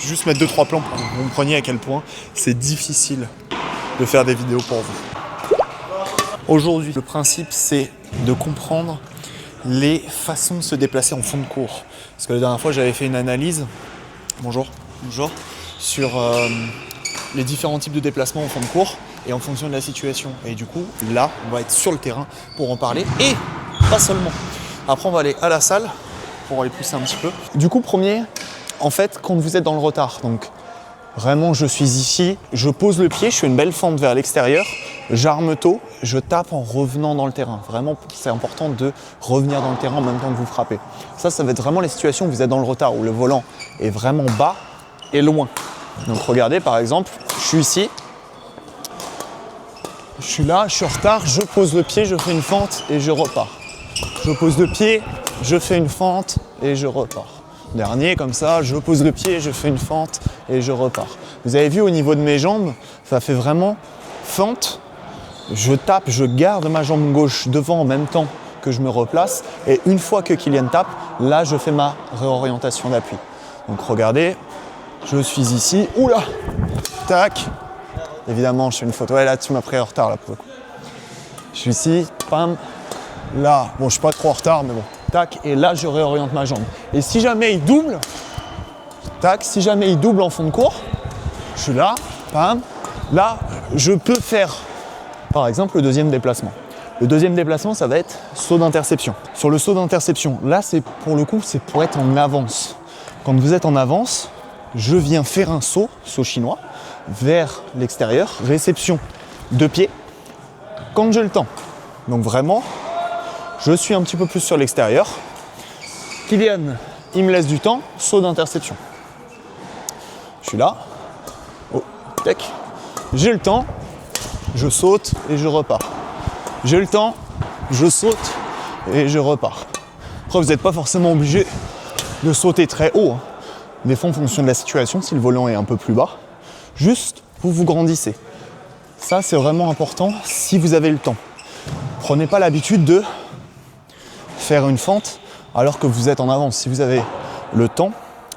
juste mettre 2-3 plans pour que vous compreniez à quel point c'est difficile de faire des vidéos pour vous. Aujourd'hui, le principe, c'est de comprendre les façons de se déplacer en fond de cours. Parce que la dernière fois, j'avais fait une analyse, bonjour, sur les différents types de déplacements en fond de cours et en fonction de la situation. Et du coup, là, on va être sur le terrain pour en parler et pas seulement. Après, on va aller à la salle pour aller pousser un petit peu. Du coup, premier, en fait, quand vous êtes dans le retard, donc vraiment, je suis ici, je pose le pied, je fais une belle fente vers l'extérieur, j'arme tôt, je tape en revenant dans le terrain. Vraiment, c'est important de revenir dans le terrain en même temps que vous frappez. Ça va être vraiment les situations où vous êtes dans le retard, où le volant est vraiment bas et loin. Donc regardez, par exemple, je suis ici, je suis là, je suis en retard, je pose le pied, je fais une fente et je repars. Je pose le pied, je fais une fente et je repars. Dernier, comme ça, je pose le pied, je fais une fente et je repars. Vous avez vu au niveau de mes jambes, ça fait vraiment fente. Je tape, je garde ma jambe gauche devant en même temps que je me replace. Et une fois que Kylian tape, là, je fais ma réorientation d'appui. Donc regardez, je suis ici. Oula, tac. Évidemment, je fais une photo. Ouais, là, tu m'as pris en retard, là, pour le coup. Je suis ici, pam. Là, bon, je suis pas trop en retard, mais bon. Tac, et là, je réoriente ma jambe. Et si jamais il double, tac, si jamais il double en fond de cours, je suis là, pam. Là, je peux faire, par exemple, le deuxième déplacement. Le deuxième déplacement, ça va être saut d'interception. Sur le saut d'interception, là, c'est pour le coup, c'est pour être en avance. Quand vous êtes en avance, je viens faire un saut chinois, vers l'extérieur, réception de pied, quand j'ai le temps. Donc vraiment, je suis un petit peu plus sur l'extérieur. Kylian, il me laisse du temps, saut d'interception. Je suis là, oh, tac. J'ai le temps, je saute et je repars. J'ai le temps, je saute et je repars. Après, vous n'êtes pas forcément obligé de sauter très haut. Des fois, en fonction de la situation, si le volant est un peu plus bas, juste vous grandissez. Ça, c'est vraiment important si vous avez le temps. Prenez pas l'habitude de faire une fente alors que vous êtes en avance. Si vous avez le temps,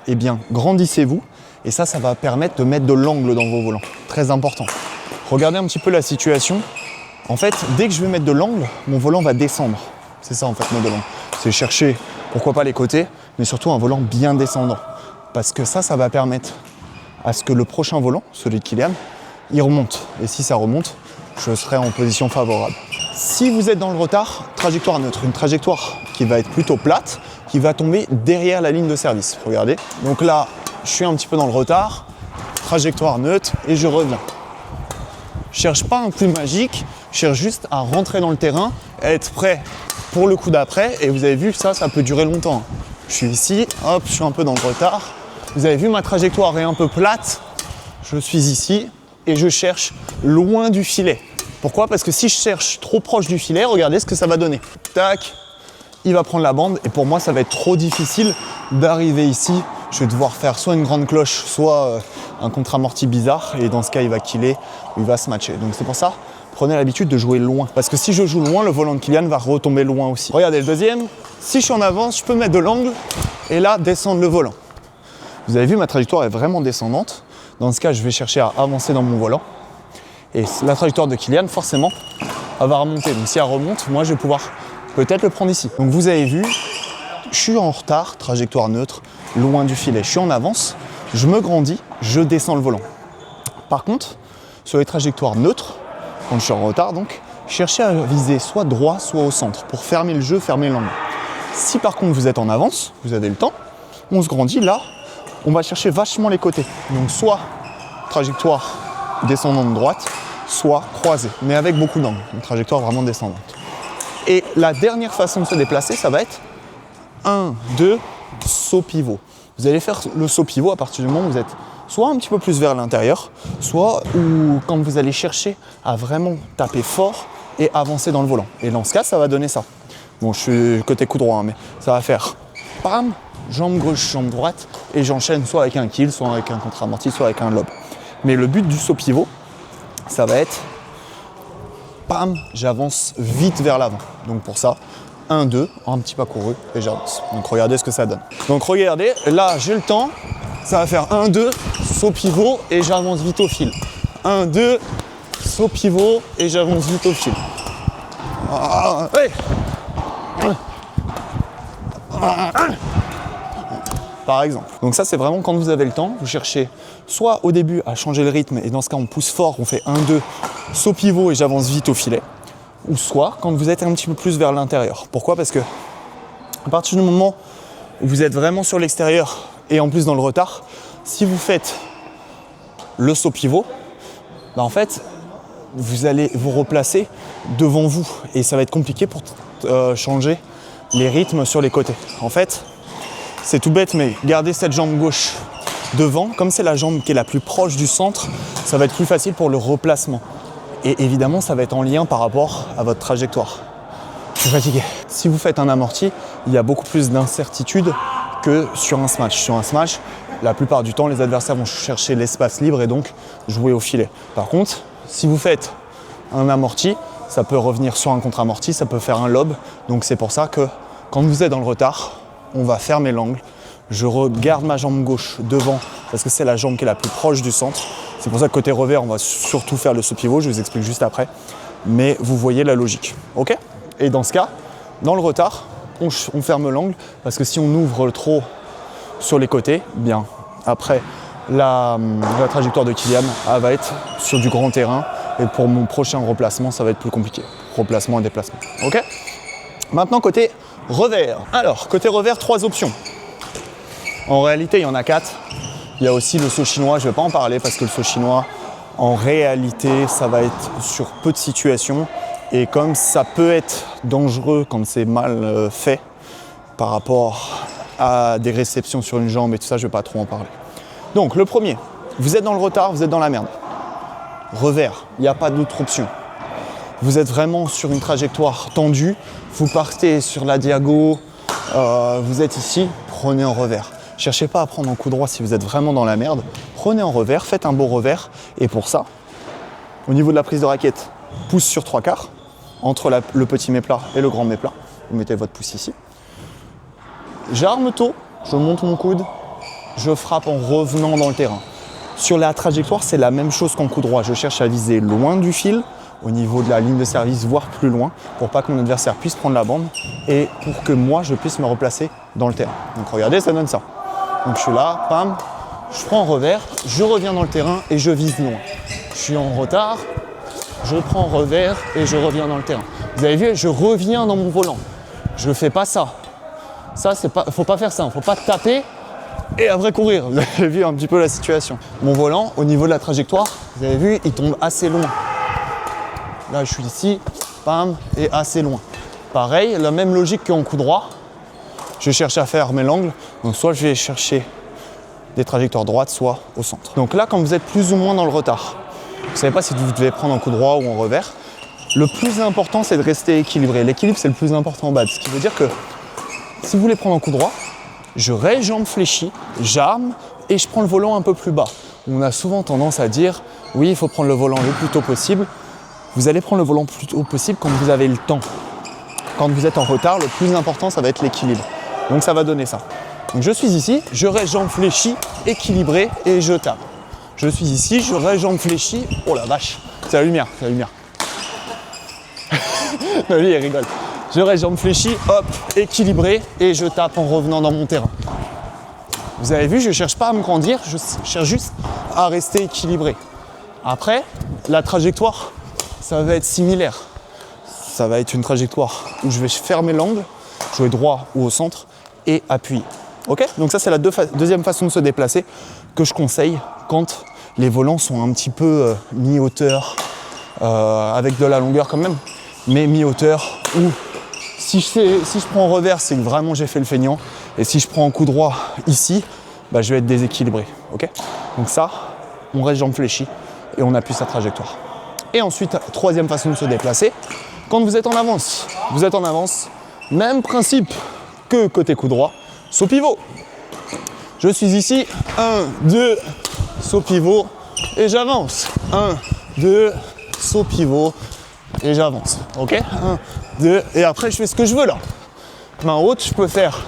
eh bien, grandissez-vous. Et ça va permettre de mettre de l'angle dans vos volants. Très important. Regardez un petit peu la situation. En fait, dès que je vais mettre de l'angle, mon volant va descendre. C'est ça, en fait, mettre de l'angle. C'est chercher, pourquoi pas les côtés, mais surtout un volant bien descendant. Parce que ça va permettre à ce que le prochain volant, celui de Kylian, il remonte. Et si ça remonte, je serai en position favorable. Si vous êtes dans le retard, trajectoire neutre. Une trajectoire qui va être plutôt plate, qui va tomber derrière la ligne de service. Regardez. Donc là, je suis un petit peu dans le retard. Trajectoire neutre et je reviens. Je cherche pas un coup magique, je cherche juste à rentrer dans le terrain, à être prêt pour le coup d'après. Et vous avez vu, ça peut durer longtemps. Je suis ici, hop, je suis un peu dans le retard. Vous avez vu, ma trajectoire est un peu plate. Je suis ici et je cherche loin du filet. Pourquoi ? Parce que si je cherche trop proche du filet, regardez ce que ça va donner. Tac, il va prendre la bande et pour moi, ça va être trop difficile d'arriver ici. Je vais devoir faire soit une grande cloche, soit un contre-amorti bizarre. Et dans ce cas, il va killer ou il va se matcher. Donc c'est pour ça, prenez l'habitude de jouer loin. Parce que si je joue loin, le volant de Kylian va retomber loin aussi. Regardez le deuxième. Si je suis en avance, je peux mettre de l'angle et là, descendre le volant. Vous avez vu, ma trajectoire est vraiment descendante. Dans ce cas, je vais chercher à avancer dans mon volant. Et la trajectoire de Kylian, forcément, elle va remonter. Donc si elle remonte, moi, je vais pouvoir peut-être le prendre ici. Donc vous avez vu, je suis en retard, trajectoire neutre, loin du filet. Je suis en avance, je me grandis, je descends le volant. Par contre, sur les trajectoires neutres, quand je suis en retard, donc, cherchez à viser soit droit, soit au centre pour fermer le jeu, fermer l'angle. Si par contre vous êtes en avance, vous avez le temps, on se grandit, là, on va chercher vachement les côtés. Donc soit trajectoire descendante droite, soit croisée, mais avec beaucoup d'angle, une trajectoire vraiment descendante. Et la dernière façon de se déplacer, ça va être 1, 2, saut pivot. Vous allez faire le saut pivot à partir du moment où vous êtes soit un petit peu plus vers l'intérieur, soit où, quand vous allez chercher à vraiment taper fort et avancer dans le volant. Et dans ce cas, ça va donner ça. Bon, je suis côté coup droit, mais ça va faire pam, jambe gauche, jambe droite, et j'enchaîne soit avec un kill, soit avec un contre-amorti, soit avec un lob. Mais le but du saut pivot, ça va être pam, j'avance vite vers l'avant. Donc pour ça, 1, 2, un petit pas couru et j'avance. Donc regardez ce que ça donne. Donc regardez, là j'ai le temps, ça va faire 1, 2, saut pivot et j'avance vite au fil. 1, 2, saut pivot et j'avance vite au fil. Ouais. Par exemple. Donc ça, c'est vraiment quand vous avez le temps, vous cherchez soit au début à changer le rythme et dans ce cas on pousse fort, on fait 1, 2, saut pivot et j'avance vite au filet. Ou soit quand vous êtes un petit peu plus vers l'intérieur. Pourquoi? Parce que à partir du moment où vous êtes vraiment sur l'extérieur et en plus dans le retard, si vous faites le saut pivot, bah en fait, vous allez vous replacer devant vous et ça va être compliqué pour changer les rythmes sur les côtés. En fait, c'est tout bête, mais gardez cette jambe gauche devant, comme c'est la jambe qui est la plus proche du centre, ça va être plus facile pour le replacement. Et évidemment, ça va être en lien par rapport à votre trajectoire. Je suis fatigué. Si vous faites un amorti, il y a beaucoup plus d'incertitude que sur un smash. Sur un smash, la plupart du temps, les adversaires vont chercher l'espace libre et donc jouer au filet. Par contre, si vous faites un amorti, ça peut revenir sur un contre-amorti, ça peut faire un lob. Donc c'est pour ça que quand vous êtes dans le retard, on va fermer l'angle. Je regarde ma jambe gauche devant parce que c'est la jambe qui est la plus proche du centre. C'est pour ça que côté revers, on va surtout faire le saut pivot, je vous explique juste après. Mais vous voyez la logique, ok? Et dans ce cas, dans le retard, on ferme l'angle parce que si on ouvre trop sur les côtés, bien après la trajectoire de Kylian elle va être sur du grand terrain et pour mon prochain replacement, ça va être plus compliqué. Replacement et déplacement, ok? Maintenant côté revers. Alors, côté revers, 3 options. En réalité, il y en a 4. Il y a aussi le saut chinois, je ne vais pas en parler parce que le saut chinois, en réalité, ça va être sur peu de situations. Et comme ça peut être dangereux quand c'est mal fait par rapport à des réceptions sur une jambe et tout ça, je ne vais pas trop en parler. Donc, le premier, vous êtes dans le retard, vous êtes dans la merde. Revers, il n'y a pas d'autre option. Vous êtes vraiment sur une trajectoire tendue, vous partez sur la diago, vous êtes ici, prenez en revers. Cherchez pas à prendre en coup droit si vous êtes vraiment dans la merde. Prenez en revers, faites un beau revers. Et pour ça, au niveau de la prise de raquette, pouce sur 3/4, entre le petit méplat et le grand méplat. Vous mettez votre pouce ici. J'arme tôt, je monte mon coude, je frappe en revenant dans le terrain. Sur la trajectoire, c'est la même chose qu'en coup droit. Je cherche à viser loin du fil, au niveau de la ligne de service, voire plus loin, pour pas que mon adversaire puisse prendre la bande et pour que moi, je puisse me replacer dans le terrain. Donc regardez, ça donne ça. Donc je suis là, pam, je prends en revers, je reviens dans le terrain et je vise loin. Je suis en retard, je prends en revers et je reviens dans le terrain. Vous avez vu, je reviens dans mon volant. Je ne fais pas ça. Ça, c'est pas, faut pas faire ça. Il ne faut pas taper et après courir. Vous avez vu un petit peu la situation. Mon volant, au niveau de la trajectoire, vous avez vu, il tombe assez loin. Là, je suis ici, pam, et assez loin. Pareil, la même logique qu'en coup droit. Je cherche à fermer l'angle, donc soit je vais chercher des trajectoires droites, soit au centre. Donc là, quand vous êtes plus ou moins dans le retard, vous ne savez pas si vous devez prendre en coup droit ou en revers, le plus important, c'est de rester équilibré. L'équilibre, c'est le plus important en bas. Ce qui veut dire que si vous voulez prendre en coup droit, je reste jambe fléchie, j'arme et je prends le volant un peu plus bas. On a souvent tendance à dire, oui, il faut prendre le volant le plus tôt possible. Vous allez prendre le volant le plus tôt possible quand vous avez le temps. Quand vous êtes en retard, le plus important, ça va être l'équilibre. Donc ça va donner ça. Donc je suis ici, je reste jambe fléchie, équilibré et je tape. Je suis ici, je reste jambe fléchie. Oh la vache, c'est la lumière, c'est la lumière. Non, lui il rigole. Je reste jambe fléchie, hop, équilibré et je tape en revenant dans mon terrain. Vous avez vu, je ne cherche pas à me grandir, je cherche juste à rester équilibré. Après, la trajectoire, ça va être similaire. Ça va être une trajectoire où je vais fermer l'angle, jouer droit ou au centre et appuyer. Ok? Donc ça, c'est la deuxième façon de se déplacer que je conseille quand les volants sont un petit peu mi-hauteur, avec de la longueur quand même, mais mi-hauteur, ou si je prends en revers, c'est que vraiment j'ai fait le feignant, et si je prends en coup droit ici, bah, je vais être déséquilibré. Okay? Donc ça, on reste jambe fléchie et on appuie sa trajectoire. Et ensuite, troisième façon de se déplacer, quand vous êtes en avance, même principe que côté coup droit, saut pivot. Je suis ici, 1, 2, saut pivot et j'avance. 1, 2, saut pivot et j'avance. Ok? 1, 2, et après je fais ce que je veux là. Main haute, je peux faire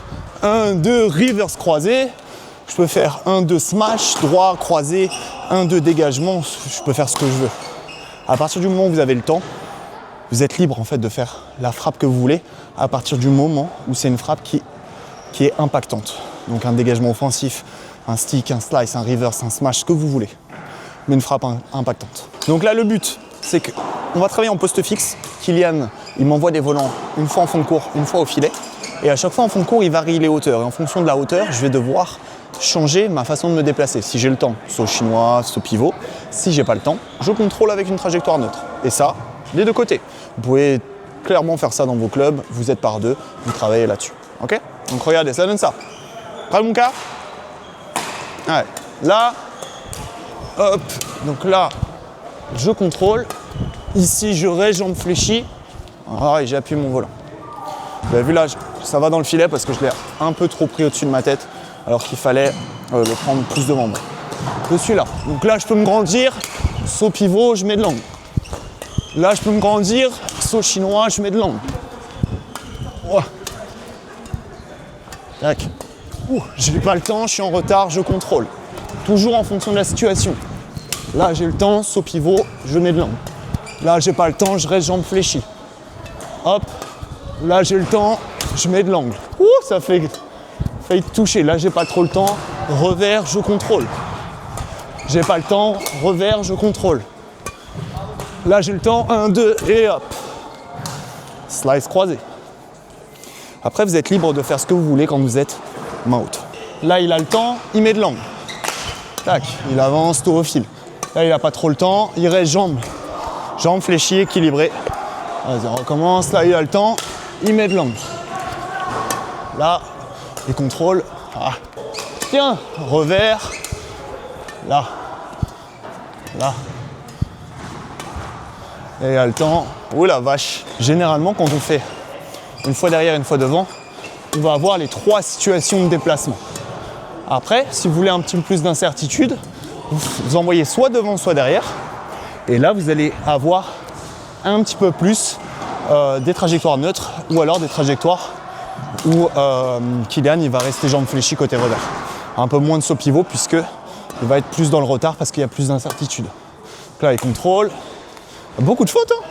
1, 2, reverse croisé, Je peux faire 1-2 smash, droit, croisé, 1-2 dégagement, je peux faire ce que je veux. À partir du moment où vous avez le temps, vous êtes libre en fait de faire la frappe que vous voulez à partir du moment où c'est une frappe qui est impactante. Donc un dégagement offensif, un stick, un slice, un reverse, un smash, ce que vous voulez. Mais une frappe impactante. Donc là, le but, c'est qu'on va travailler en poste fixe. Kylian, il m'envoie des volants une fois en fond de cours, une fois au filet. Et à chaque fois en fond de cours, il varie les hauteurs. Et en fonction de la hauteur, je vais devoir changer ma façon de me déplacer. Si j'ai le temps, saut chinois, saut pivot. Si j'ai pas le temps, je contrôle avec une trajectoire neutre. Et ça, des deux côtés. Vous pouvez clairement faire ça dans vos clubs. Vous êtes par deux, vous travaillez là-dessus. Ok? Donc regardez, ça donne ça. Prêt mon cas? Ouais. Là, hop. Donc là, je contrôle. Ici, je reste jambes fléchies. Ah, et j'appuie mon volant. Vous avez vu là, ça va dans le filet parce que je l'ai un peu trop pris au-dessus de ma tête, alors qu'il fallait le prendre plus devant moi. Je suis là. Donc là, je peux me grandir. Saut pivot, je mets de l'angle. Là, je peux me grandir. Saut chinois, je mets de l'angle. Oh. Tac. Je n'ai pas le temps, je suis en retard, je contrôle. Toujours en fonction de la situation. Là, j'ai le temps, saut pivot, je mets de l'angle. Là, j'ai pas le temps, je reste jambes fléchies. Hop. Là, j'ai le temps, je mets de l'angle. Ça fait failli toucher. Là, j'ai pas trop le temps. Revers, je contrôle. J'ai pas le temps. Revers, je contrôle. Là, j'ai le temps. 1, 2 et hop. Slice croisé. Après, vous êtes libre de faire ce que vous voulez quand vous êtes main haute. Là, il a le temps, il met de l'angle. Tac, il avance, tout au fil. Là, il n'a pas trop le temps, il reste jambes. Jambes fléchies, équilibrées. Vas-y, on recommence. Là, il a le temps, il met de l'angle. Là, il contrôle. Ah. Tiens, revers. Là. Là. Et il a le temps. Oh la vache. Généralement, quand on fait une fois derrière, une fois devant, on va avoir les 3 situations de déplacement. Après, si vous voulez un petit peu plus d'incertitude, vous envoyez soit devant, soit derrière. Et là, vous allez avoir un petit peu plus des trajectoires neutres ou alors des trajectoires où Kylian il va rester jambes fléchies côté revers. Un peu moins de saut pivot puisque il va être plus dans le retard parce qu'il y a plus d'incertitude. Donc là, il contrôle. Beaucoup de fautes, hein,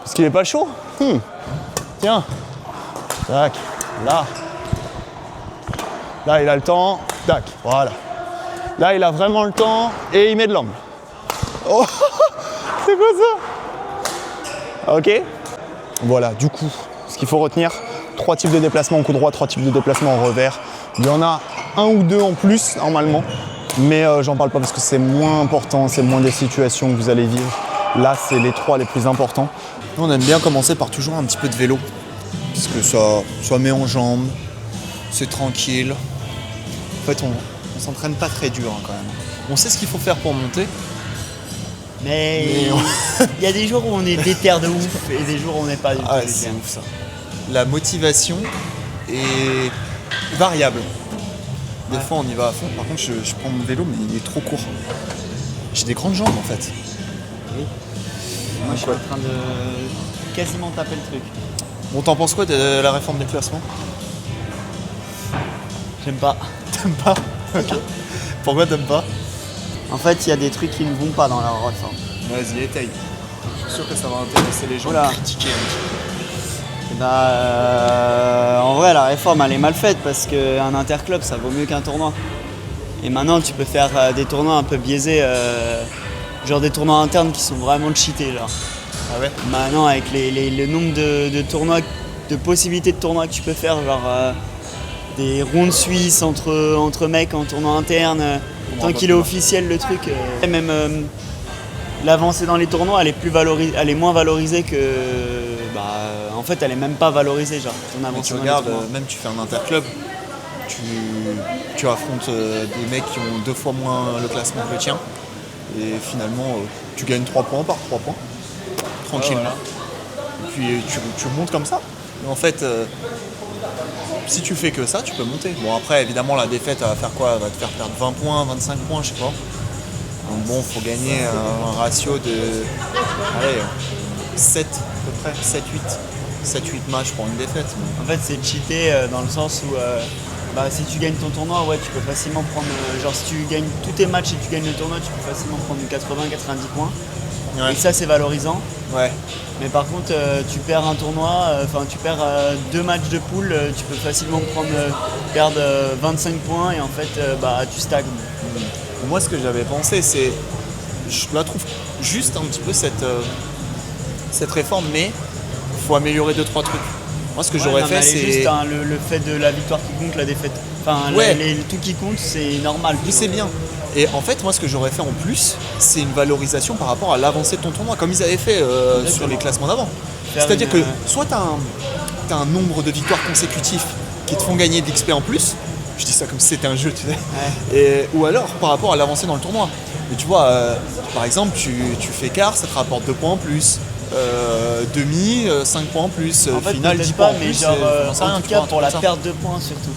parce qu'il n'est pas chaud. Tiens. Tac. Là. Là, il a le temps. Tac. Voilà. Là, il a vraiment le temps et il met de l'angle. Oh, c'est quoi ça? Ok. Voilà, du coup, ce qu'il faut retenir, 3 types de déplacements en coup droit, 3 types de déplacements en revers. Il y en a 1 ou 2 en plus, normalement. Mais j'en parle pas parce que c'est moins important, c'est moins des situations que vous allez vivre. Là, c'est les 3 les plus importants. Nous, on aime bien commencer par toujours un petit peu de vélo. Parce que ça met en jambes, c'est tranquille. En fait, on s'entraîne pas très dur hein, quand même. On sait ce qu'il faut faire pour monter. Mais il y a des jours où on est déter de ouf et des jours où on n'est pas du tout déter. C'est ouf ça. La motivation est variable. Des fois on y va à fond, par contre je prends mon vélo mais il est trop court. J'ai des grandes jambes en fait. Oui. Moi je suis en train de quasiment taper le truc. Bon, t'en penses quoi de la réforme des classements? J'aime pas. T'aimes pas? Ok. Pourquoi t'aimes pas? En fait, il y a des trucs qui ne vont pas dans la réforme. Vas-y, étaye. Je suis sûr que ça va intéresser les gens Oula. à critiquer. Et en vrai, la réforme, elle est mal faite parce qu'un interclub, ça vaut mieux qu'un tournoi. Et maintenant, tu peux faire des tournois un peu biaisés, genre des tournois internes qui sont vraiment cheatés. Genre. Ah ouais? Maintenant, avec le nombre de tournois, de possibilités de tournois que tu peux faire, genre des rondes suisses entre mecs en tournoi interne, tant qu'il est officiel le truc. Et même l'avancée dans les tournois, elle est moins valorisée que. En fait, elle est même pas valorisée, genre. Ton Mais avancée tu dans regardes, les tournois. même tu fais un interclub, tu affrontes des mecs qui ont 2 fois moins le classement que le tien. Et finalement, tu gagnes 3 points par 3 points. Tranquillement. Et puis tu montes comme ça. Mais en fait, si tu fais que ça, tu peux monter. Bon, après, évidemment, la défaite, elle va faire quoi? Elle va te faire perdre 20 points, 25 points, je sais pas. Donc bon, il faut gagner un ratio de 7 à peu près, 7-8 matchs pour une défaite. En fait, c'est cheaté dans le sens où Bah, si tu gagnes ton tournoi, ouais, tu peux facilement prendre. Genre, si tu gagnes tous tes matchs et tu gagnes le tournoi, tu peux facilement prendre 80-90 points. Ouais. Et ça, c'est valorisant. Ouais. Mais par contre, tu perds un tournoi, tu perds 2 matchs de poule, tu peux facilement perdre 25 points et en fait, tu stagnes. Moi, ce que j'avais pensé, c'est. Je la trouve juste un petit peu cette réforme, mais il faut améliorer 2-3 trucs. Moi, ce que j'aurais fait, c'est. Juste le fait de la victoire qui compte, la défaite. Enfin, Ouais. tout qui compte, c'est normal. Oui, c'est bien. Et en fait, moi, ce que j'aurais fait en plus, c'est une valorisation par rapport à l'avancée de ton tournoi, comme ils avaient fait sur les classements d'avant. C'est-à-dire que soit tu as un nombre de victoires consécutifs qui te font gagner de l'XP en plus, je dis ça comme si c'était un jeu, tu sais, ou alors par rapport à l'avancée dans le tournoi. Mais tu vois, par exemple, tu fais quart, ça te rapporte 2 points en plus. Demi, 5 points en plus. En fait, Final, 10 pas, points en mais plus. genre, j'en sais rien, en tout tu cas, vois, un pour truc la comme ça. perte de points surtout.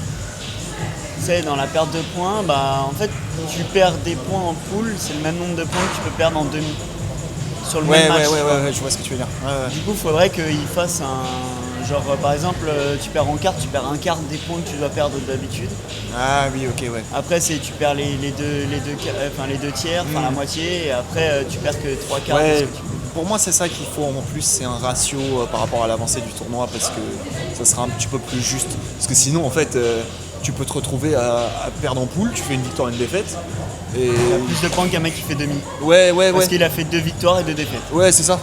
Tu sais, dans la perte de points, en fait, tu perds des points en poule, c'est le même nombre de points que tu peux perdre en demi. Sur le même match. Ouais, je vois ce que tu veux dire. Du coup, il faudrait qu'il fasse un. Genre, par exemple, tu perds en quart, tu perds un quart des points que tu dois perdre d'habitude. Ah oui, ok, ouais. Après, tu perds les deux tiers, enfin la moitié, et après, tu perds que 3 quarts. Ouais, de ce que tu- pour moi, c'est ça qu'il faut en plus, c'est un ratio par rapport à l'avancée du tournoi parce que ça sera un petit peu plus juste. Parce que sinon, en fait, tu peux te retrouver à perdre en poule, tu fais une victoire et une défaite. Et... Il a plus de points qu'un mec qui fait demi. Ouais. Parce qu'il a fait 2 victoires et 2 défaites. Ouais, c'est ça.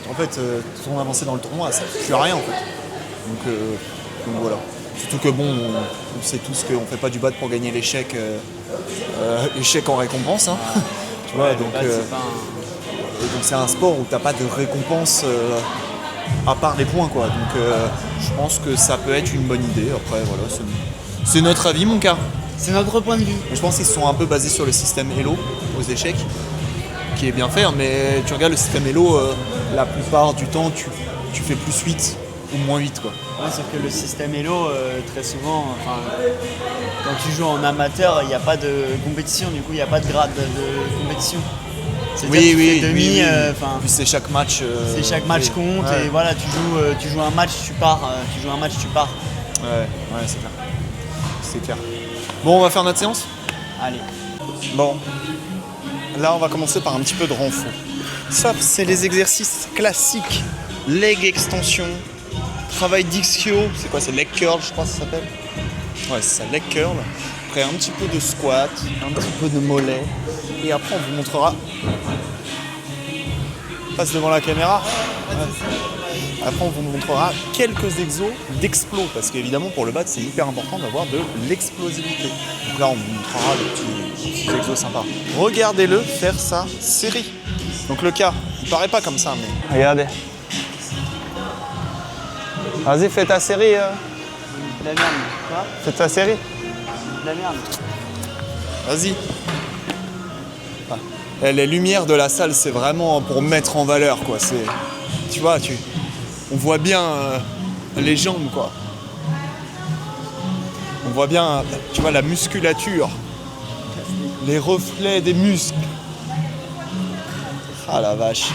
En fait, ton avancée dans le tournoi, ça ne fait rien en fait. Donc voilà. Surtout que bon, on sait tous qu'on ne fait pas du bad pour gagner l'échec en récompense. Hein. Tu vois, donc. C'est pas Et donc c'est un sport où t'as pas de récompense à part les points quoi. Donc je pense que ça peut être une bonne idée. Après voilà, c'est notre avis mon cas. C'est notre point de vue. Je pense qu'ils se sont un peu basés sur le système Elo aux échecs, qui est bien fait, mais tu regardes le système Elo, la plupart du temps tu fais plus 8 ou moins 8 quoi. Ouais, sauf que le système Elo, très souvent, quand tu joues en amateur, il n'y a pas de compétition, du coup il n'y a pas de grade de compétition. C'est-à-dire que tu fais demi, Puis c'est chaque match. c'est chaque match compte ouais. et voilà, tu joues un match, tu pars. Ouais, c'est clair. C'est clair. Bon, on va faire notre séance. Allez. Bon, là on va commencer par un petit peu de renfort. Ça, c'est les exercices classiques. Leg extension, travail d'ischio, c'est quoi? C'est leg curl, je crois que ça s'appelle. Ouais, c'est ça, leg curl. Après un petit peu de squat, un petit peu de mollet. Et après on vous montrera. Passe devant la caméra. Ouais. Après on vous montrera quelques exos d'explos, parce qu'évidemment pour le bad c'est hyper important d'avoir de l'explosivité. Donc là on vous montrera des petits exos sympas. Regardez-le faire sa série. Donc le cas, il paraît pas comme ça mais. Regardez. Vas-y fais ta série. De la merde. Quoi? Fais ta série. De la merde. Vas-y. Ah. Les lumières de la salle c'est vraiment pour mettre en valeur quoi. C'est. Tu vois, on voit bien les jambes quoi. On voit bien, tu vois, la musculature, les reflets des muscles. Ah la vache.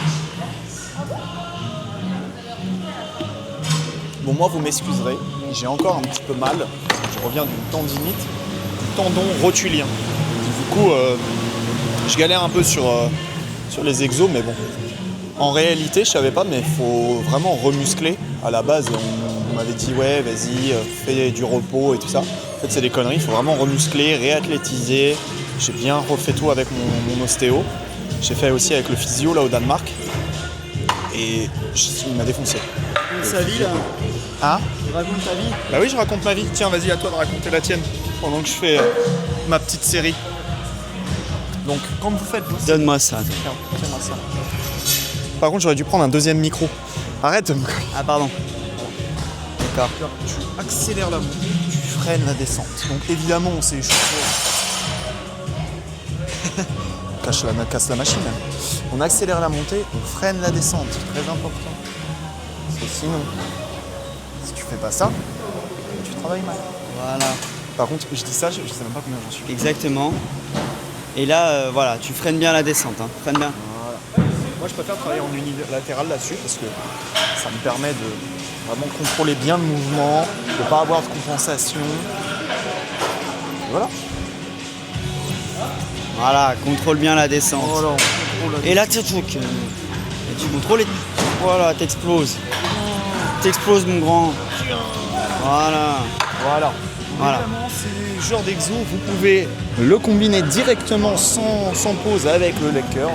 Bon moi vous m'excuserez, j'ai encore un petit peu mal. Je reviens d'une tendinite, du tendon rotulien. Du coup, je galère un peu sur les exos, mais bon. En réalité, je savais pas, mais il faut vraiment remuscler. À la base, on m'avait dit ouais, vas-y, fais du repos et tout ça. En fait, c'est des conneries. Il faut vraiment remuscler, réathlétiser. J'ai bien refait tout avec mon ostéo. J'ai fait aussi avec le physio là au Danemark. Et il m'a défoncé. Sa vie là. Hein? Il raconte ta vie. Bah oui, je raconte ma vie. Tiens, vas-y, à toi de raconter la tienne pendant que je fais ma petite série. Donc, quand vous faites vos Donne-moi ça. tiens-moi ça. Par contre, j'aurais dû prendre un deuxième micro. Arrête de me... Ah pardon. D'accord. Tu accélères la montée, tu freines la descente. Donc évidemment, on s'est échauffé. Casse la machine. On accélère la montée, on freine la descente. C'est très important. Parce que sinon, si tu fais pas ça, tu travailles mal. Voilà. Par contre, je dis ça, je sais même pas combien j'en suis. Exactement. Et là, voilà, tu freines bien la descente. Hein. Freine bien. Voilà. Moi, je préfère travailler en unilatéral là-dessus parce que ça me permet de vraiment contrôler bien le mouvement, de ne pas avoir de compensation. Voilà. Voilà, contrôle bien la descente. Voilà, on contrôle la Et là, tu contrôles et voilà, t'exploses. T'exploses, mon grand. Voilà. Voilà. Voilà. Évidemment, c'est le genre d'exo, vous pouvez le combiner directement sans pause avec le leg curl.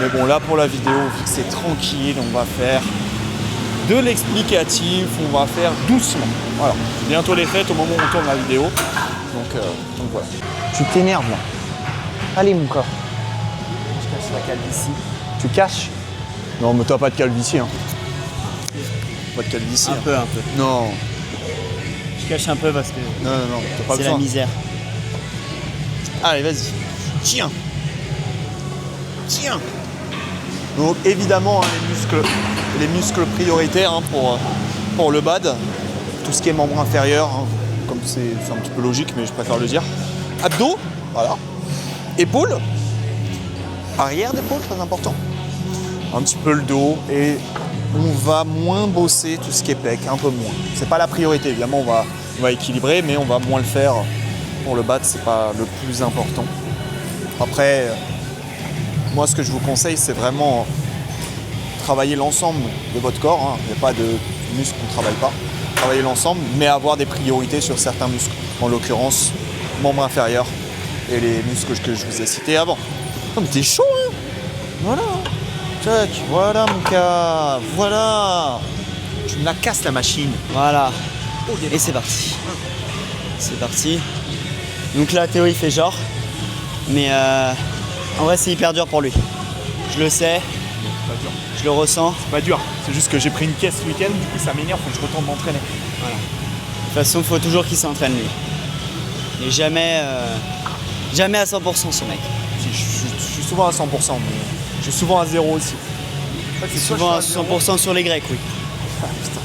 Mais bon, là pour la vidéo, vu que c'est tranquille, on va faire de l'explicatif, on va faire doucement. Voilà. Bientôt les fêtes au moment où on tourne la vidéo. Donc voilà. Tu t'énerves là. Allez mon corps. Je cache la calvitie. Tu caches? Non, mais t'as pas de calvitie. Hein. Pas de calvitie. Un peu. Non. Je cache un peu parce que Non, t'as pas c'est besoin. la misère. Allez, vas-y. Tiens. Donc évidemment, hein, les muscles prioritaires hein, pour le bad. Tout ce qui est membre inférieur, hein, comme c'est un petit peu logique, mais je préfère le dire. Abdos, voilà. Épaules. Arrière d'épaule, très important. Un petit peu le dos et on va moins bosser tout ce qui est pec, un peu moins. C'est pas la priorité, évidemment on va équilibrer, mais on va moins le faire. Pour le bad, c'est pas le plus important. Après, moi ce que je vous conseille, c'est vraiment travailler l'ensemble de votre corps. Hein. Il n'y a pas de muscles qu'on ne travaille pas. Travailler l'ensemble, mais avoir des priorités sur certains muscles. En l'occurrence, membre inférieur et les muscles que je vous ai cités avant. Oh, mais t'es chaud, hein. Voilà. Tac, voilà mon cas. Voilà. Tu me la casses la machine. Voilà. Et c'est parti. C'est parti. Donc là, Théo, il fait genre. Mais en vrai, c'est hyper dur pour lui. Je le sais. Pas dur. Je le ressens. C'est pas dur. C'est juste que j'ai pris une caisse ce week-end, du coup ça m'énerve, faut que je retourne m'entraîner. Voilà. De toute façon, il faut toujours qu'il s'entraîne, lui. Et jamais à 100% ce mec. Si, je suis souvent à 100%, mais je suis souvent à 0 aussi. En fait, c'est soit Souvent à je suis à 100% sur les Grecs, oui. Ah, putain.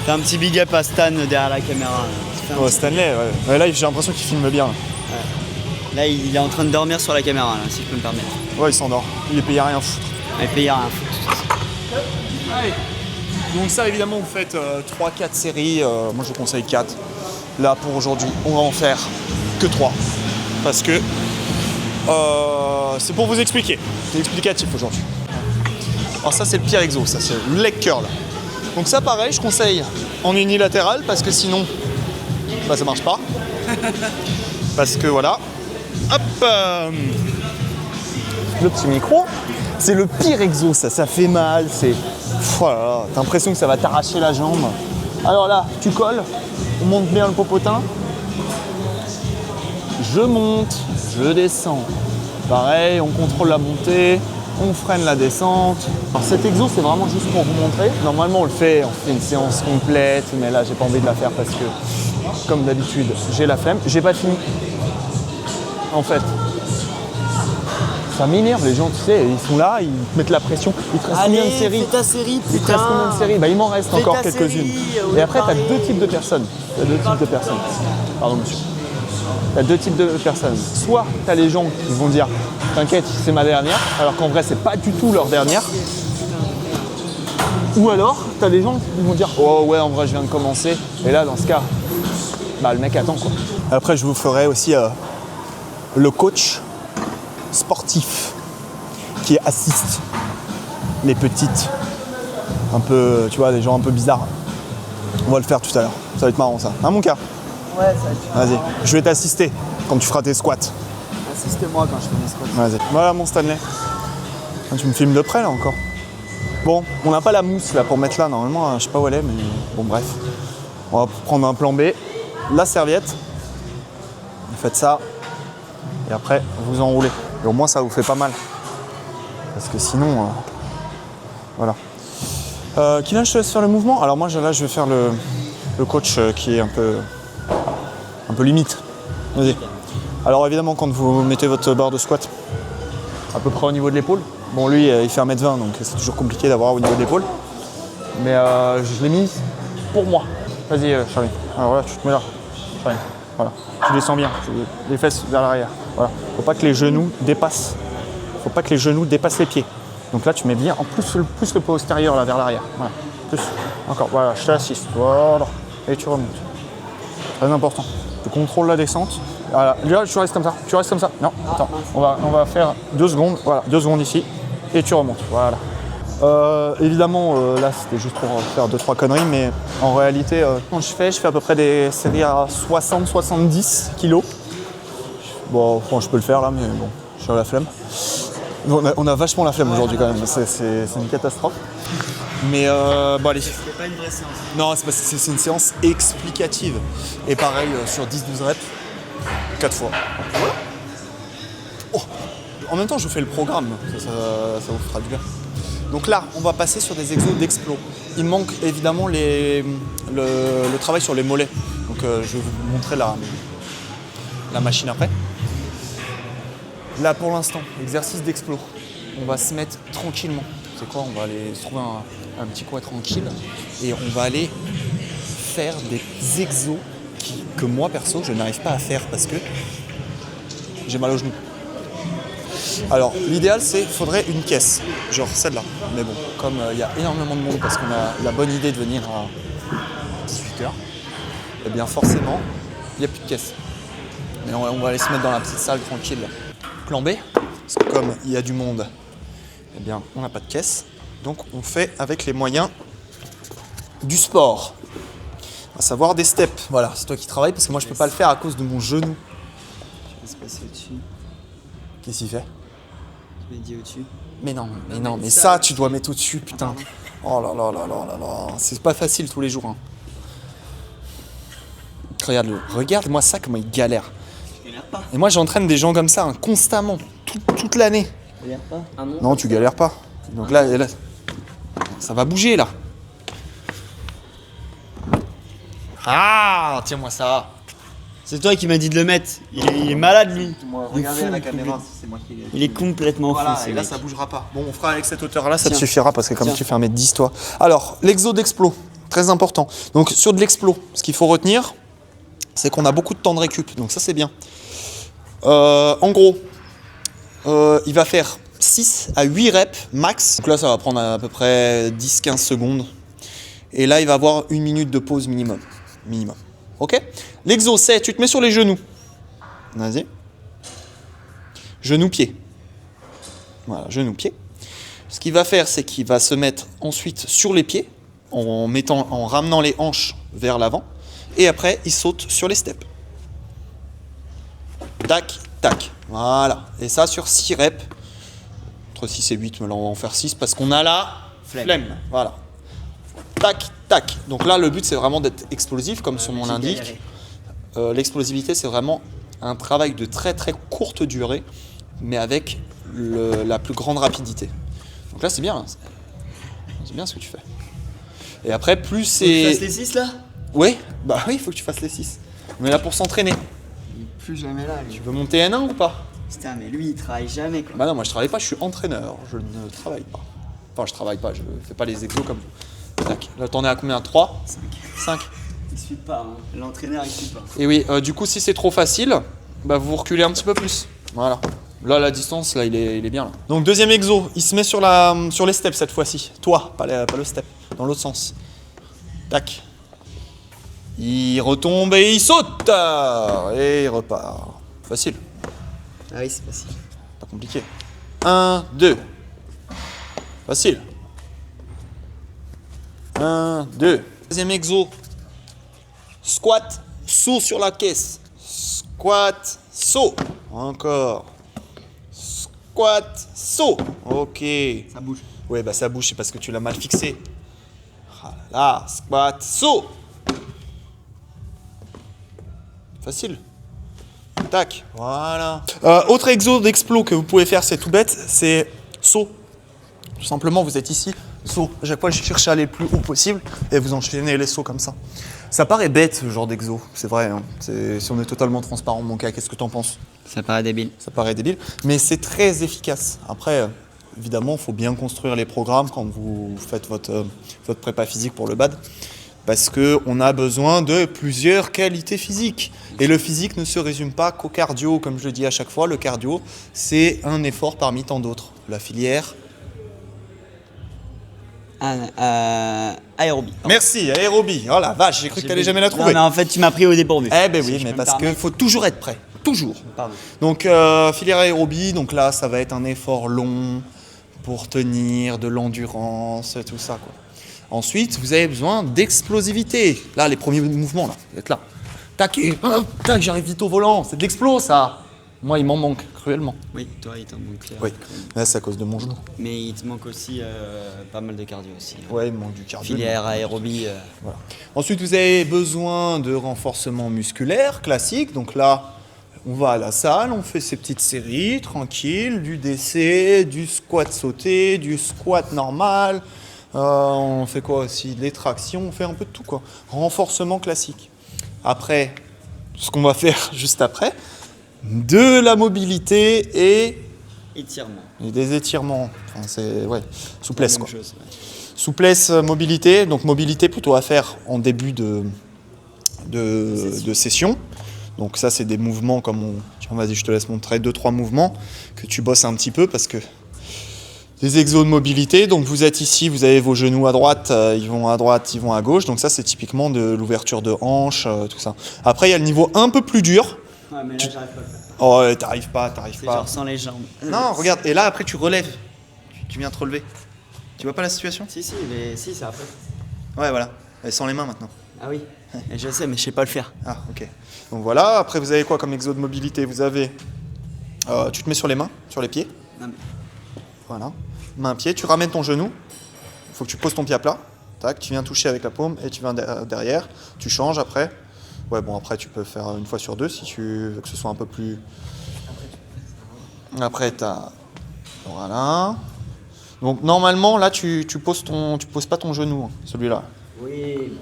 T'as un petit big up à Stan derrière la caméra. Oh, Stanley, ouais. Ouais, là j'ai l'impression qu'il filme bien. Là, il est en train de dormir sur la caméra, là, si je peux me permettre. Ouais, il s'endort. Il est payé à rien foutre. Il paye rien à foutre. Allez. Donc ça évidemment vous faites 3-4 séries, moi je vous conseille 4. Là pour aujourd'hui on va en faire que 3 parce que c'est pour vous expliquer, c'est explicatif aujourd'hui. Alors ça c'est le pire exo, ça c'est le leg curl. Donc ça pareil je conseille en unilatéral parce que sinon bah, ça marche pas. Parce que voilà, hop le petit micro. C'est le pire exo, ça fait mal, c'est... Voilà, t'as l'impression que ça va t'arracher la jambe. Alors là, tu colles, on monte bien le popotin. Je monte, je descends. Pareil, on contrôle la montée, on freine la descente. Alors cet exo, c'est vraiment juste pour vous montrer. Normalement, on fait une séance complète, mais là, j'ai pas envie de la faire parce que, comme d'habitude, j'ai la flemme. J'ai pas fini, en fait. Ça m'énerve, les gens, tu sais, ils sont là, ils te mettent la pression. Il te reste combien de séries? fais ta série, Il te reste combien de séries? Bah, il m'en reste Fais encore ta quelques-unes. série, Et après, tu as deux types de personnes. Pardon, monsieur. Tu as deux types de personnes. Soit tu as les gens qui vont dire t'inquiète, c'est ma dernière, alors qu'en vrai, c'est pas du tout leur dernière. Ou alors, tu as des gens qui vont dire oh ouais, en vrai, je viens de commencer. Et là, dans ce cas, bah, le mec attend quoi. Après, je vous ferai aussi le coach sportif qui assiste les petites, un peu, tu vois, des gens un peu bizarres. On va le faire tout à l'heure. Ça va être marrant ça. Hein mon cas? Ouais, ça va être... Vas-y, je vais t'assister quand tu feras tes squats. Assistez-moi quand je fais mes squats. Vas-y. Voilà mon Stanley. Ah, tu me filmes de près là encore. Bon, on n'a pas la mousse là pour mettre là. Normalement, je sais pas où elle est, mais bon bref. On va prendre un plan B. La serviette. Vous faites ça. Et après, vous enroulez. Et au moins, ça vous fait pas mal. Parce que sinon, voilà. Kylian, je te laisse faire le mouvement. Alors moi, là, je vais faire le coach qui est un peu limite. Vas-y. Alors évidemment, quand vous mettez votre barre de squat à peu près au niveau de l'épaule, bon lui, il fait 1m20, donc c'est toujours compliqué d'avoir au niveau de l'épaule. Mais je l'ai mis pour moi. Vas-y, Charlie. Alors voilà, tu te mets là. Charlie. Voilà. Tu descends bien, les fesses vers l'arrière. Voilà. Faut pas que les genoux dépassent. Faut pas que les genoux dépassent les pieds. Donc là, tu mets bien en plus le postérieur là vers l'arrière. Voilà. Plus. Encore. Voilà, je t'assiste. Voilà. Et tu remontes. Très important. Tu contrôles la descente. Voilà, là, tu restes comme ça. Tu restes comme ça. Non, attends. On va faire 2 secondes. Voilà, 2 secondes ici. Et tu remontes. Voilà. Évidemment, là, c'était juste pour faire 2-3 conneries, mais en réalité, quand je fais à peu près des séries à 60-70 kilos. Bon, je peux le faire là, mais bon, j'ai la flemme. On a vachement la flemme aujourd'hui quand même. C'est une catastrophe. Mais bon, allez. C'était pas une vraie séance. Non, c'est une séance explicative. Et pareil, sur 10-12 reps, 4 fois. Oh. En même temps, je fais le programme, ça vous fera du bien. Donc là, on va passer sur des exos d'explo. Il manque évidemment le travail sur les mollets. Donc je vais vous montrer la machine après. Là, pour l'instant, exercice d'explo. On va se mettre tranquillement. C'est quoi? On va aller se trouver un petit coin tranquille et on va aller faire des exos que moi, perso, je n'arrive pas à faire parce que j'ai mal au genou. Alors, l'idéal, faudrait une caisse, genre celle-là. Mais bon, comme il y a énormément de monde parce qu'on a la bonne idée de venir à 18h, eh bien forcément, il n'y a plus de caisse. Mais on va aller se mettre dans la petite salle tranquille. Plan B, parce que comme il y a du monde, eh bien, on n'a pas de caisse. Donc, on fait avec les moyens du sport. À savoir des steps. Voilà, c'est toi qui travailles parce que moi, je peux pas le faire à cause de mon genou. Je vais se passer au-dessus. Qu'est-ce qu'il fait? Je vais dire au-dessus. Mais ça, tu dois mettre au-dessus, putain. Oh là là là là là là. C'est pas facile tous les jours. Hein. Regarde-moi ça, comment il galère. Je galère pas. Et moi, j'entraîne des gens comme ça, hein, constamment, toute l'année. Je galère pas. Ah non. Non, tu galères pas. Donc là, ça va bouger, là. Ah, tiens-moi ça. C'est toi qui m'as dit de le mettre. Il est malade, lui. Regardez à la fou, caméra, c'est moi qui Il est complètement Voilà, fou, ce et là mec. ça bougera pas. Bon, on fera avec cette hauteur-là, ça te Tiens. suffira parce que comme Tiens. tu fais 1m10 toi. Alors, l'exo d'explo, très important. Donc sur de l'explo, ce qu'il faut retenir, c'est qu'on a beaucoup de temps de récup. Donc ça c'est bien. En gros, il va faire 6 à 8 reps max. Donc là ça va prendre à peu près 10-15 secondes. Et là il va avoir 1 minute de pause minimum. Ok? L'exo c'est, tu te mets sur les genoux. Vas-y. Genou-pied. Voilà, genou-pied. Ce qu'il va faire, c'est qu'il va se mettre ensuite sur les pieds, en ramenant les hanches vers l'avant. Et après, il saute sur les steps. Tac, tac. Voilà. Et ça sur 6 reps. Entre 6 et 8, mais là, on va en faire 6 parce qu'on a la flemme. Voilà. Tac, tac. Donc là, le but, c'est vraiment d'être explosif, comme son nom l'indique. L'explosivité, c'est vraiment un travail de très très courte durée, mais avec la plus grande rapidité. Donc là, c'est bien. C'est bien ce que tu fais. Et après, plus c'est... Tu fasses les 6 là? Oui, bah oui, il faut que tu fasses les 6. On est là pour s'entraîner. Il est plus jamais là, lui. Tu veux monter N1 ou pas? Putain, mais lui, il travaille jamais, quoi. Bah non, moi je travaille pas, je suis entraîneur. Je ne travaille pas. Enfin, je travaille pas, je fais pas les exos comme vous. Tac. Là, t'en es à combien? 3 5. Il suit pas, hein. L'entraîneur, il suit pas. Et oui, du coup, si c'est trop facile, bah vous reculez un petit peu plus. Voilà. Là, la distance, là, il est bien. Là. Donc, deuxième exo, il se met sur les steps cette fois-ci. Toi, pas le step, dans l'autre sens. Tac. Il retombe et il saute. Et il repart. Facile, Ah oui, c'est facile. pas compliqué. 1, 2. Facile. 1, 2. Deuxième exo. Squat, saut sur la caisse. Squat, saut. Encore. Squat, saut. Ok. Ça bouge. Ouais, bah ça bouge, c'est parce que tu l'as mal fixé. Ah là, squat, saut. Facile. Tac, voilà. Autre exo d'explo que vous pouvez faire, c'est tout bête, c'est saut. Tout simplement, vous êtes ici, saut. À chaque fois, je cherche à aller le plus haut possible et vous enchaînez les sauts comme ça. Ça paraît bête, ce genre d'exo, c'est vrai. Hein. Si on est totalement transparent, mon cas, qu'est-ce que t'en penses? Ça paraît débile. Ça paraît débile, mais c'est très efficace. Après, évidemment, il faut bien construire les programmes quand vous faites votre prépa physique pour le BAD. Parce qu'on a besoin de plusieurs qualités physiques. Et le physique ne se résume pas qu'au cardio, comme je le dis à chaque fois. Le cardio, c'est un effort parmi tant d'autres. La filière... Aérobie. Merci, aérobie. Oh la vache, j'ai cru que tu n'allais jamais la trouver. Non, mais en fait, tu m'as pris au dépourvu. Eh ben Si oui, je mais peux me parce qu'il permettre. faut toujours être prêt. toujours. Pardon. Donc filière aérobie, donc là ça va être un effort long pour tenir, de l'endurance, tout ça quoi. Ensuite, vous avez besoin d'explosivité. Là, les premiers mouvements, là, vous êtes là. Tac, et hop, tac, j'arrive vite au volant. C'est de l'explo, ça. Moi, il m'en manque cruellement. Oui, toi, il t'en manque. Oui, là, c'est à cause de mon genou. Mais il te manque aussi pas mal de cardio aussi. Ouais, il me manque du cardio. Filière aérobie. Voilà. Ensuite, vous avez besoin de renforcement musculaire classique. Donc là, on va à la salle, on fait ces petites séries, tranquille, du DC, du squat sauté, du squat normal. On fait quoi aussi? Les tractions, on fait un peu de tout quoi. Renforcement classique. Après, ce qu'on va faire juste après, de la mobilité et Étirement. des étirements. Enfin, c'est souplesse Même quoi. chose, ouais. Souplesse, mobilité. Donc mobilité plutôt à faire en début de session. Donc ça c'est des mouvements comme tiens, vas-y, je te laisse montrer 2-3 mouvements que tu bosses un petit peu parce que des exos de mobilité. Donc vous êtes ici, vous avez vos genoux à droite, ils vont à gauche. Donc ça c'est typiquement de l'ouverture de hanche, tout ça. Après il y a le niveau un peu plus dur. Ouais, mais là, j'arrive pas à le faire. Oh t'arrives pas. C'est genre sans les jambes. Non, regarde, et là après tu relèves. Tu viens te relever. Tu vois pas la situation? Si, mais si, c'est après. Ouais voilà. Et sans les mains maintenant. Ah oui. Et je sais, mais je sais pas le faire. Ah ok. Donc voilà, après vous avez quoi comme exo de mobilité? Vous avez... tu te mets sur les mains, sur les pieds. Non, mais... Voilà. Main-pied, tu ramènes ton genou. Il faut que tu poses ton pied à plat. Tac, tu viens toucher avec la paume et tu viens derrière. Tu changes après. Ouais, bon, après tu peux faire une fois sur deux si tu veux que ce soit un peu plus... Après, tu as... Voilà. Donc normalement, là, tu poses pas ton genou, hein, celui-là. Oui.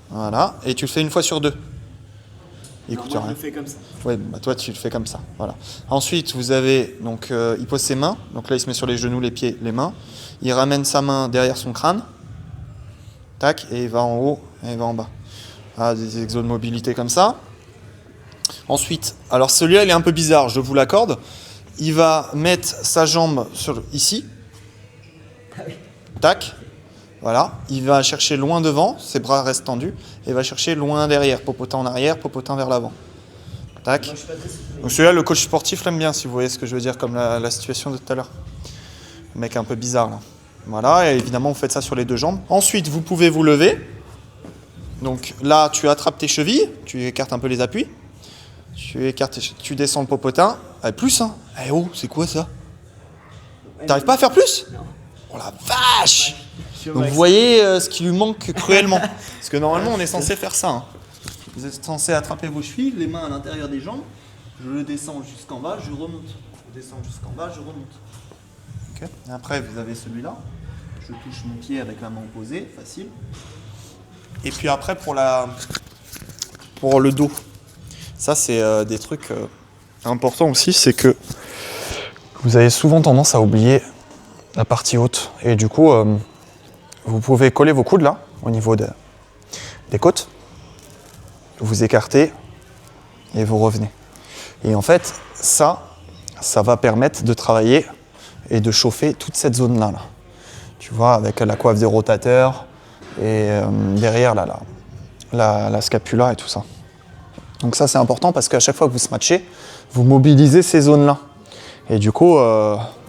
Voilà. Et tu le fais une fois sur deux. Écoute, Moi, je rien. le fais comme ça. Ouais, bah toi tu le fais comme ça, voilà. Ensuite vous avez, donc il pose ses mains, donc là il se met sur les genoux, les pieds, les mains. Il ramène sa main derrière son crâne, tac, et il va en haut et il va en bas. Ah, des exos de mobilité comme ça. Ensuite, alors celui-là il est un peu bizarre, je vous l'accorde. Il va mettre sa jambe ici, tac, voilà. Il va chercher loin devant, ses bras restent tendus, et il va chercher loin derrière, popotin en arrière, popotin vers l'avant. Tac. Donc celui-là, le coach sportif l'aime bien, si vous voyez ce que je veux dire, comme la situation de tout à l'heure. Le mec un peu bizarre là. Voilà, et évidemment, vous faites ça sur les deux jambes. Ensuite, vous pouvez vous lever. Donc là, tu attrapes tes chevilles, tu écartes un peu les appuis. Tu descends le popotin. Ah, plus, hein. Eh oh, c'est quoi ça? T'arrives pas à faire plus? Non. Oh la vache! Donc vous voyez ce qui lui manque cruellement. Parce que normalement, on est censé faire ça. Hein. Vous êtes censé attraper vos chevilles, les mains à l'intérieur des jambes. Je le descends jusqu'en bas, je remonte. Je descends jusqu'en bas, je remonte. Okay. Et après, vous avez celui-là. Je touche mon pied avec la main opposée, facile. Et puis après, pour le dos. Ça, c'est des trucs importants aussi, c'est que vous avez souvent tendance à oublier la partie haute. Et du coup, vous pouvez coller vos coudes là, au niveau des côtes. Vous écartez et vous revenez. Et en fait, ça va permettre de travailler et de chauffer toute cette zone-là. Là. Tu vois, avec la coiffe des rotateurs et derrière là, la scapula et tout ça. Donc ça, c'est important parce qu'à chaque fois que vous smatchez, vous mobilisez ces zones-là. Et du coup,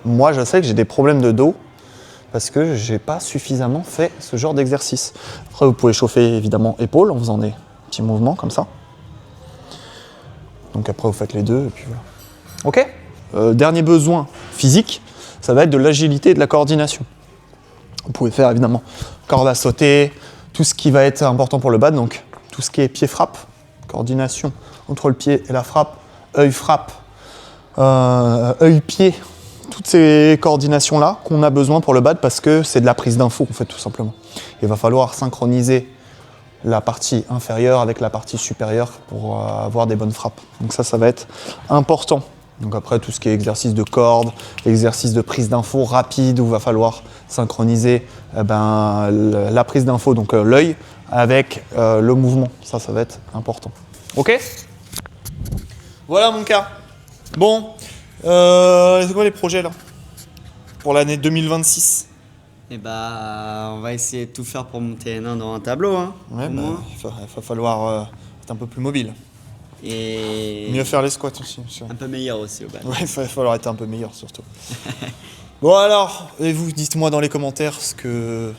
moi, je sais que j'ai des problèmes de dos parce que j'ai pas suffisamment fait ce genre d'exercice. Après, vous pouvez chauffer évidemment épaules en faisant des petits mouvements comme ça. Donc après, vous faites les deux et puis voilà. Ok. Dernier besoin physique, ça va être de l'agilité et de la coordination. Vous pouvez faire évidemment corde à sauter, tout ce qui va être important pour le bad, donc tout ce qui est pied-frappe, coordination entre le pied et la frappe, œil-frappe, œil-pied, toutes ces coordinations-là qu'on a besoin pour le bad parce que c'est de la prise d'info en fait tout simplement. Il va falloir synchroniser la partie inférieure avec la partie supérieure pour avoir des bonnes frappes. Donc ça va être important. Donc après tout ce qui est exercice de corde, exercice de prise d'info rapide où il va falloir synchroniser la prise d'info, donc l'œil, avec le mouvement. Ça va être important. Ok? Voilà mon cas. Bon, c'est quoi les projets là? Pour l'année 2026? Et bah, on va essayer de tout faire pour monter N1 dans un tableau. Hein, Ouais, il va falloir être un peu plus mobile. Et Mieux faire les squats aussi. un peu meilleur aussi au bad. Ouais, il va falloir être un peu meilleur surtout. Bon alors, et vous, dites-moi dans les commentaires ce que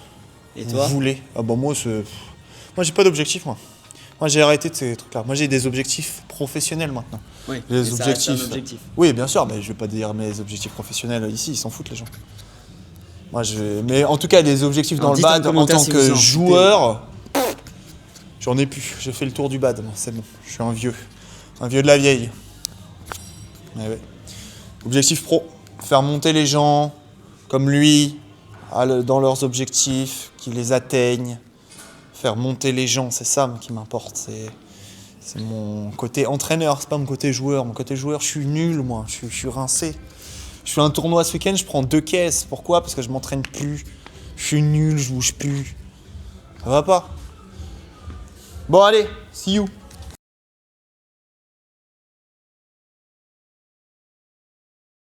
Et vous toi? voulez. Ah bah moi, j'ai pas d'objectif moi. Moi j'ai arrêté de ces trucs-là. Moi j'ai des objectifs professionnels maintenant. Oui, Les et ça reste un objectifs. objectif. Oui, bien sûr, mais je vais pas dire mes objectifs professionnels ici, ils s'en foutent les gens. Mais en tout cas, des objectifs Alors, dans le dites en bad en commentaire tant si que vous en joueur, j'en ai plus. J'ai fait le tour du bad, moi, c'est bon. Je suis un vieux de la vieille. Ouais. Objectif pro, faire monter les gens comme lui dans leurs objectifs, qu'ils les atteignent. Faire monter les gens, c'est ça qui m'importe. C'est mon côté entraîneur, c'est pas mon côté joueur. Mon côté joueur, je suis nul, moi. Je suis rincé. Je fais un tournoi ce week-end, je prends 2 caisses. Pourquoi? Parce que je m'entraîne plus. Je suis nul, je bouge plus. Ça va pas. Bon, allez, see you.